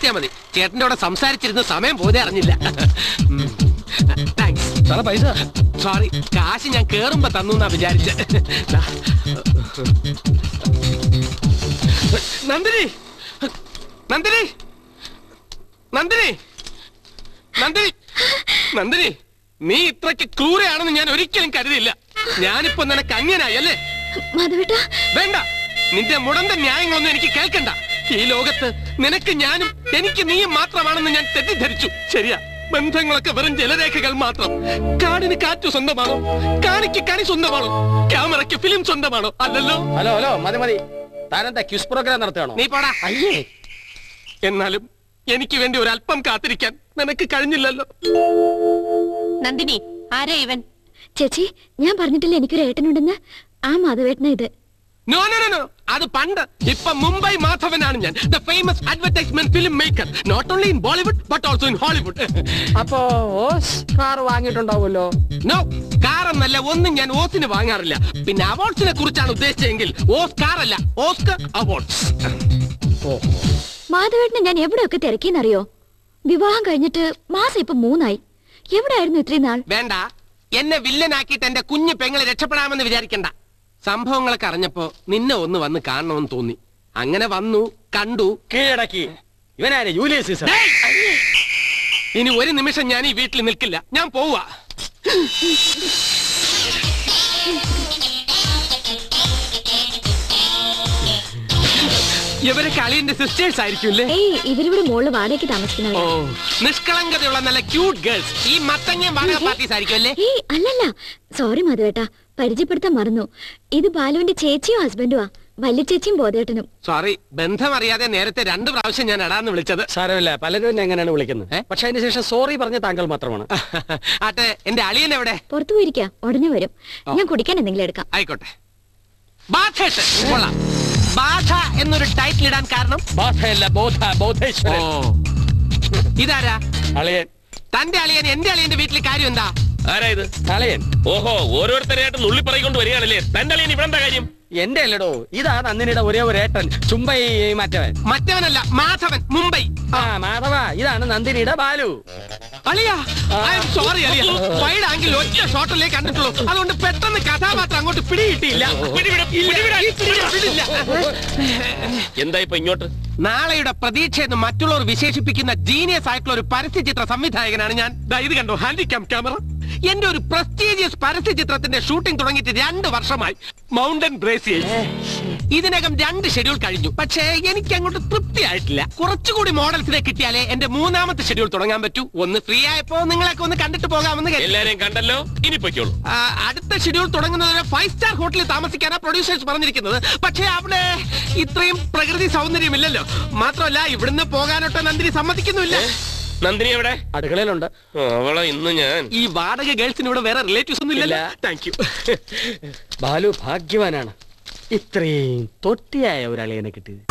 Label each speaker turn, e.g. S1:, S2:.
S1: നടത്തിയാ മതി. ചേട്ടന്റെ കൂടെ സംസാരിച്ചിരുന്ന സമയം പോലും അറിഞ്ഞില്ല. താങ്ക്സ്.
S2: സാറേ പൈസ.
S1: സോറി, കാശ് ഞാൻ കേറുമ്പോ തന്നു എന്നാ വിചാരിച്ച. നന്ദിനി, നന്ദിനി, നന്ദിനി, നന്ദിനി, നന്ദിനി, നീ ഇത്രയ്ക്ക് ക്രൂരയാണെന്ന് ഞാൻ ഒരിക്കലും കരുതിയില്ല. ഞാനിപ്പോ നിനക്ക് അന്യനായി അല്ലേ? വേണ്ട, നിന്റെ മുടന്ത ന്യായങ്ങളൊന്നും എനിക്ക് കേൾക്കണ്ട. ഈ ലോകത്ത് നിനക്ക് ഞാനും എനിക്ക് നീയും മാത്രമാണെന്ന് ഞാൻ തെറ്റിദ്ധരിച്ചു. ശരിയാ, ബന്ധങ്ങളൊക്കെ വെറും ജലരേഖകൾ മാത്രം. കാടിന് കാറ്റു സ്വന്തമാണോ? കാണിക്ക് കണി സ്വന്തമാണോ? ക്യാമറയ്ക്ക് ഫിലിം സ്വന്തമാണോ? അല്ലല്ലോ.
S2: ഹലോ ഹലോ, മതി മതി. താനെന്താ ക്യൂസ് പ്രോഗ്രാം നടത്തുകയാണോ?
S1: നീ പോടാ. അയ്യേ, എന്നാലും എനിക്ക് വേണ്ടി ഒരു അല്പം കാത്തിരിക്കാൻ നിനക്ക് കഴിഞ്ഞില്ലല്ലോ.
S3: നന്ദിനി, ആരാ ഇവൻ?
S4: ചേച്ചി, ഞാൻ പറഞ്ഞിട്ടില്ല എനിക്കൊരു ഏട്ടനുണ്ടെന്ന്. ആ മാധവേട്ടന ഇത്.
S1: നോ നോ നോ, അത് പണ്ട്. ഇപ്പൊ മുംബൈ മാധവനാണ് ഞാൻ, the famous advertisement film maker, not only in Bollywood but also in Hollywood.
S2: അപ്പോ കാർ വാങ്ങിയിട്ടുണ്ടാവുമല്ലോ?
S1: നോ, കാറെന്നല്ല, ഒന്നും ഞാൻ ഓസിന് വാങ്ങാറില്ല. പിന്നെ അവാർഡ്സിനെ കുറിച്ചാണ് ഉദ്ദേശിച്ചെങ്കിൽ ഓസ്കാർ അല്ല, ഓസ്കർ അവാർഡ്സ്.
S4: മാധവേട്ടനെ ഞാൻ എവിടെയൊക്കെ തിരക്കിയെന്നറിയോ? വിവാഹം കഴിഞ്ഞിട്ട് മാസം ഇപ്പൊ 3 എവിടെയായിരുന്നു ഇത്രയും നാൾ?
S1: വേണ്ട, എന്നെ വില്ലനാക്കിയിട്ട് എന്റെ കുഞ്ഞു പെങ്ങളെ രക്ഷപ്പെടാമെന്ന് വിചാരിക്കണ്ട. സംഭവങ്ങളൊക്കെ അറിഞ്ഞപ്പോ നിന്നെ ഒന്ന് വന്ന് കാണണമെന്ന് തോന്നി. അങ്ങനെ വന്നു, കണ്ടു,
S2: കീഴടക്കി. ഇവനാരെ ജൂലിയസ് സീസർ?
S1: ഇനി ഒരു നിമിഷം ഞാൻ ഈ വീട്ടിൽ നിൽക്കില്ല. ഞാൻ പോവാ. ഇവരൊക്കെ അളിയന്റെ സിസ്റ്റേഴ്സ് ആയിരിക്കും.
S4: ഇവരിവിടെ മുകളിൽ വാടകയ്ക്ക് താമസിക്കുന്നവരാ.
S1: നിഷ്കളങ്കതയുള്ള നല്ല ക്യൂട്ട് ഗേൾസ്. ഈ മത്തങ്ങ വാടക പാർട്ടീസ് ആയിരിക്കും അല്ലേ?
S4: അല്ലല്ല, സോറി മാധവേട്ടാ, പരിചയപ്പെടുത്താൻ മറന്നു. ഇത് ബാലുവിന്റെ ചേച്ചിയും ഹസ്ബൻഡുമാ, വല്യ ചേച്ചിയും ബോധേട്ടനും.
S1: സോറി, ബന്ധം അറിയാതെ നേരത്തെ 2 പ്രാവശ്യം ഞാൻ എടാന്ന് വിളിച്ചത്.
S2: സാരമില്ല, പലരും എന്നെ എങ്ങനെയാണ് വിളിക്കുന്നത്. പക്ഷെ അതിന് ശേഷം സോറി പറഞ്ഞ താങ്കൾ മാത്രമാണ്.
S1: ആട്ടെ, എന്റെ അളിയൻ എവിടെ?
S4: പുറത്തു പോയിരിക്കാ, ഉടനെ വരും. ഞാൻ കുടിക്കാൻ എന്തെങ്കിലും എടുക്കാം.
S1: ആയിക്കോട്ടെ. ബാധ എന്നൊരു ടൈറ്റിൽ ഇടാൻ കാരണം?
S2: ബാധയല്ല, ബോധ, ബോധേശ്വരൻ.
S1: ഇതാരാ?
S2: അളിയൻ.
S1: തന്റെ അളിയൻ എന്റെ അളിയന്റെ വീട്ടിൽ കാര്യം എന്താ?
S2: ആരാ ഇത്? അളിയൻ.
S5: ഓഹോ, ഓരോരുത്തരായിട്ട് നുള്ളി പറയിക്കൊണ്ട് വരികയാണല്ലേ. തന്റെ അളിയൻ ഇവിടെ എന്താ കാര്യം?
S2: എന്റെ അല്ലടോ, ഇതാ നന്ദിനിയുടെ ഒരേ ഒരു ഏട്ടൻ, ചുംബൈ
S1: മറ്റവനല്ല, മാധവൻ, മുംബൈ.
S2: മാധവ, ഇതാണ് നന്ദിനിയുടെ ബാലു.
S1: അളിയാ, സോറി അളിയ, വൈഡ് ആംഗിൾ ഒറ്റ ഷോട്ടല്ലേ കണ്ടിട്ടുള്ളൂ. അതുകൊണ്ട് പെട്ടെന്ന് കഥാപാത്രം അങ്ങോട്ട് പിടികിട്ടിയില്ല.
S5: എന്താ ഇപ്പൊ ഇങ്ങോട്ട്?
S1: നാളെയുടെ പ്രതീക്ഷ എന്ന് മറ്റുള്ളവർ വിശേഷിപ്പിക്കുന്ന ജീനിയസ് ആയിട്ടുള്ള ഒരു പരസ്യചിത്ര സംവിധായകനാണ് ഞാൻ. ഇത് കണ്ടോ, ഹാൻഡിക്യാം ക്യാമറ. എന്റെ ഒരു പ്രസ്റ്റീജിയസ് പരസ്യചിത്രത്തിന്റെ ഷൂട്ടിംഗ് തുടങ്ങിയിട്ട് 2 വർഷമായി. Mountain brassieres. ഇതിനകം 2 ഷെഡ്യൂൾ കഴിഞ്ഞു. പക്ഷേ എനിക്ക് അങ്ങോട്ട് തൃപ്തിയായിട്ടില്ല. കുറച്ചുകൂടി മോഡൽസിനെ കിട്ടിയാലേ എന്റെ 3ാമത്തെ ഷെഡ്യൂൾ തുടങ്ങാൻ പറ്റൂ. ഒന്ന് ഫ്രീ ആയപ്പോ നിങ്ങളൊക്കെ ഒന്ന് കണ്ടിട്ട് പോകാമെന്ന്.
S5: എല്ലാരെയും കണ്ടല്ലോ, ഇനി പൊയ്ക്കോളൂ.
S1: അടുത്ത ഷെഡ്യൂൾ തുടങ്ങുന്നത് 5 സ്റ്റാർ ഹോട്ടലിൽ താമസിക്കാനാണ് പ്രൊഡ്യൂസേഴ്സ് പറഞ്ഞിരിക്കുന്നത്. പക്ഷേ അവിടെ ഇത്രയും പ്രകൃതി സൗന്ദര്യമില്ലല്ലോ. മാത്രമല്ല, ഇവിടുന്ന് പോകാനൊട്ട് നന്ദിനി സമ്മതിക്കുന്നില്ല.
S5: നന്ദിനി എവിടെ?
S2: അടുക്കളയിലുണ്ട്.
S5: അവളെ ഇന്ന് ഞാൻ.
S1: ഈ വാടക ഗേൾസിന് ഇവിടെ വേറെ റിലേറ്റീവ്സ് ഒന്നും ഇല്ലല്ലോ. Thank you.
S2: ബാലു ഭാഗ്യവാനാണ്, ഇത്രയും തൊട്ടിയായ ഒരു അളിയനെ കിട്ടിയത്.